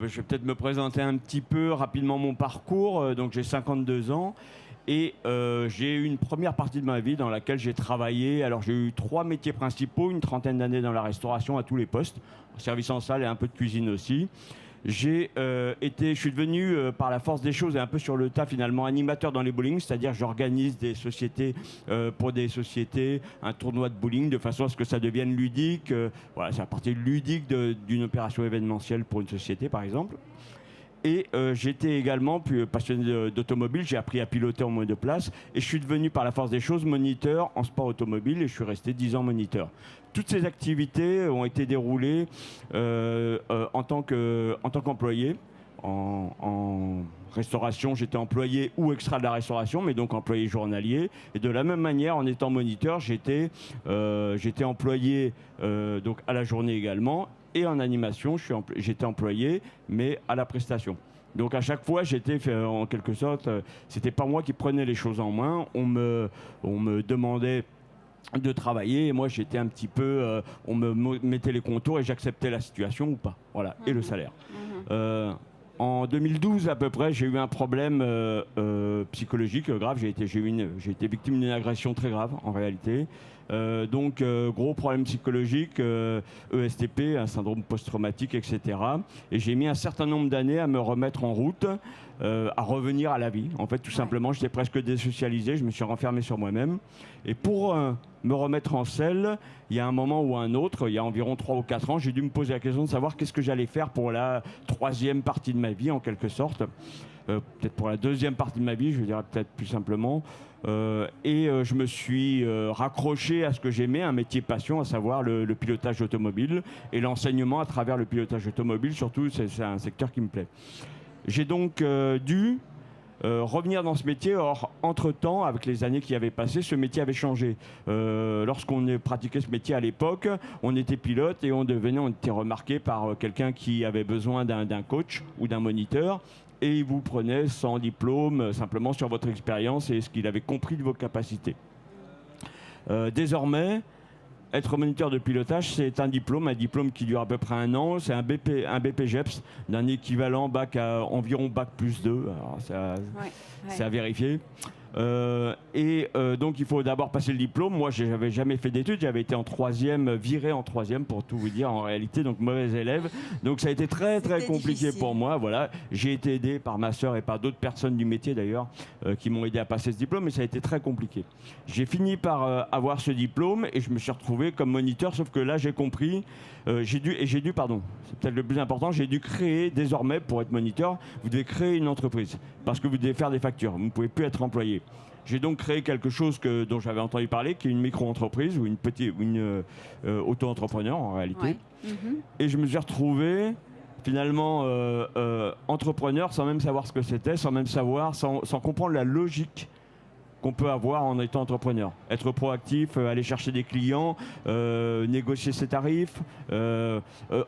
Je vais peut-être me présenter un petit peu rapidement mon parcours. Donc j'ai 52 ans et j'ai eu une première partie de ma vie dans laquelle j'ai travaillé. Alors j'ai eu 3 métiers principaux, une trentaine d'années dans la restauration à tous les postes, service en salle et un peu de cuisine aussi. Je suis devenu par la force des choses et un peu sur le tas finalement animateur dans les bowling, c'est-à-dire j'organise des sociétés pour des sociétés, un tournoi de bowling de façon à ce que ça devienne ludique. Voilà, c'est la partie ludique d'une opération événementielle pour une société par exemple. Et j'étais également passionné d'automobile, j'ai appris à piloter en monoplace et je suis devenu par la force des choses moniteur en sport automobile et je suis resté 10 ans moniteur. Toutes ces activités ont été déroulées en tant qu'employé. En restauration, j'étais employé ou extra de la restauration, mais donc employé journalier. Et de la même manière, en étant moniteur, j'étais employé donc à la journée également. Et en animation, j'étais employé, mais à la prestation. Donc à chaque fois, j'étais en quelque sorte, c'était pas moi qui prenais les choses en main. On me demandait de travailler et moi j'étais un petit peu, on me mettait les contours et j'acceptais la situation ou pas. Voilà, et le salaire. Euh, En 2012 à peu près, j'ai eu un problème psychologique grave. J'ai été victime d'une agression très grave en réalité. Donc gros problème psychologique, ESTP, un syndrome post-traumatique, etc. Et j'ai mis un certain nombre d'années à me remettre en route, à revenir à la vie. En fait, tout simplement, j'étais presque désocialisé, je me suis renfermé sur moi-même. Et pour me remettre en selle, il y a un moment ou un autre, il y a environ 3 ou 4 ans, j'ai dû me poser la question de savoir qu'est-ce que j'allais faire pour la troisième partie de ma vie, en quelque sorte. Peut-être pour la deuxième partie de ma vie, je dirais peut-être plus simplement. Je me suis raccroché à ce que j'aimais, un métier passion, à savoir le pilotage automobile et l'enseignement à travers le pilotage automobile. Surtout, c'est un secteur qui me plaît. J'ai donc dû revenir dans ce métier. Or, entre-temps, avec les années qui avaient passé, ce métier avait changé. Lorsqu'on pratiquait ce métier à l'époque, on était pilote et on était remarqué par quelqu'un qui avait besoin d'un coach ou d'un moniteur. Et il vous prenait sans diplôme, simplement sur votre expérience et ce qu'il avait compris de vos capacités. Désormais, être moniteur de pilotage, c'est un diplôme qui dure à peu près 1 an. C'est un BPGEPS d'un équivalent bac à environ bac plus 2. Alors, c'est à vérifier. Donc il faut d'abord passer le diplôme. Moi, je n'avais jamais fait d'études. J'avais été en troisième, viré en troisième pour tout vous dire en réalité, donc mauvais élève. Donc ça a été très compliqué difficile pour moi. Voilà, j'ai été aidé par ma sœur et par d'autres personnes du métier d'ailleurs qui m'ont aidé à passer ce diplôme, mais ça a été très compliqué. J'ai fini par avoir ce diplôme et je me suis retrouvé comme moniteur, sauf que là j'ai compris, j'ai dû, pardon, c'est peut-être le plus important, j'ai dû créer désormais pour être moniteur, vous devez créer une entreprise parce que vous devez faire des factures, vous ne pouvez plus être employé. J'ai donc créé quelque chose dont j'avais entendu parler, qui est une micro-entreprise ou une auto-entrepreneur en réalité. Ouais. Et je me suis retrouvé finalement entrepreneur sans même savoir ce que c'était, sans comprendre la logique qu'on peut avoir en étant entrepreneur. Être proactif, aller chercher des clients, négocier ses tarifs,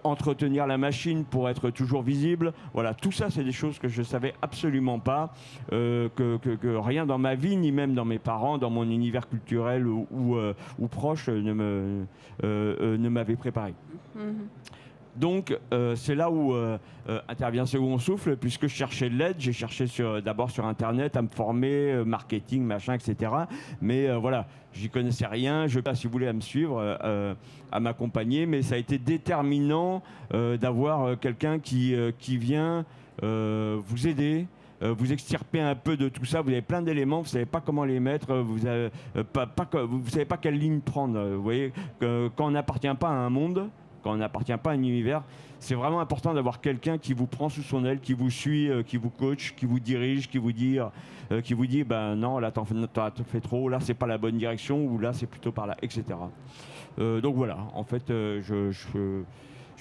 entretenir la machine pour être toujours visible. Voilà, tout ça, c'est des choses que je ne savais absolument pas, que rien dans ma vie, ni même dans mes parents, dans mon univers culturel ou proche, ne m'avait préparé. Donc, c'est là où intervient Second Souffle, puisque je cherchais de l'aide. J'ai cherché d'abord sur Internet à me former, marketing, machin, etc. Mais voilà, j'y connaissais rien. Je ne sais pas si vous voulez à me suivre, à m'accompagner, mais ça a été déterminant d'avoir quelqu'un qui vient vous aider. Vous extirper un peu de tout ça, vous avez plein d'éléments, vous ne savez pas comment les mettre, vous ne savez pas quelle ligne prendre. Vous voyez, quand on n'appartient pas à un monde, quand on n'appartient pas à un univers, c'est vraiment important d'avoir quelqu'un qui vous prend sous son aile, qui vous suit, qui vous coach, qui vous dirige, qui vous dit ben non, là t'en fais trop, là c'est pas la bonne direction, ou là c'est plutôt par là, etc. Donc voilà, en fait, je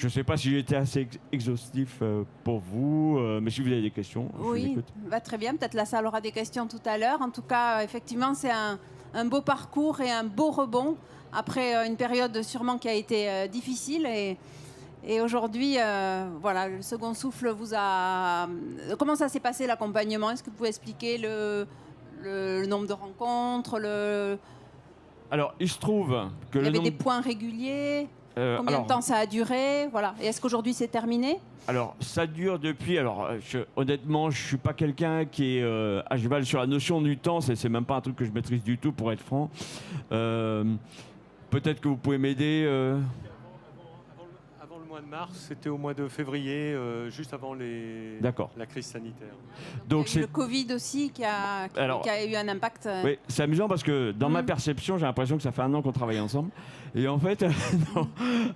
ne sais pas si j'ai été assez exhaustif pour vous, mais si vous avez des questions, je vous écoute. Bah, très bien, peut-être la salle aura des questions tout à l'heure. En tout cas, effectivement, c'est un beau parcours et un beau rebond après une période sûrement qui a été difficile. Et aujourd'hui, voilà, le Second Souffle vous a... Comment ça s'est passé l'accompagnement? Est-ce que vous pouvez expliquer le nombre de rencontres Alors, il se trouve que il y avait des points réguliers? Combien de temps ça a duré? Voilà. Et est-ce qu'aujourd'hui c'est terminé? Alors, ça dure depuis. Alors, honnêtement, je suis pas quelqu'un qui est à cheval sur la notion du temps. C'est même pas un truc que je maîtrise du tout, pour être franc. Peut-être que vous pouvez m'aider. Avant le mois de mars, c'était au mois de février, juste avant la crise sanitaire. Donc, il y a eu le Covid aussi qui a eu un impact. Oui, c'est amusant parce que dans ma perception, j'ai l'impression que ça fait 1 an qu'on travaille ensemble. Et en fait, non,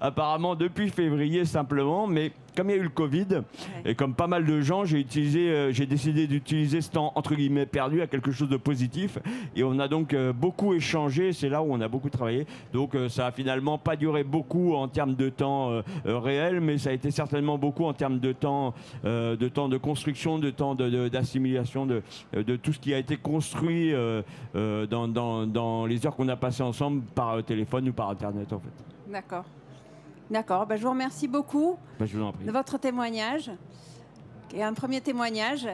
apparemment depuis février simplement, mais comme il y a eu le Covid, et comme pas mal de gens, j'ai décidé d'utiliser ce temps entre guillemets perdu à quelque chose de positif. Et on a donc beaucoup échangé, c'est là où on a beaucoup travaillé. Donc ça a finalement pas duré beaucoup en termes de temps réel, mais ça a été certainement beaucoup en termes de temps de construction, de temps d'assimilation de tout ce qui a été construit dans les heures qu'on a passées ensemble par téléphone ou par Internet en fait. D'accord. D'accord, je vous remercie beaucoup Je vous en prie. de votre témoignage. Et un premier témoignage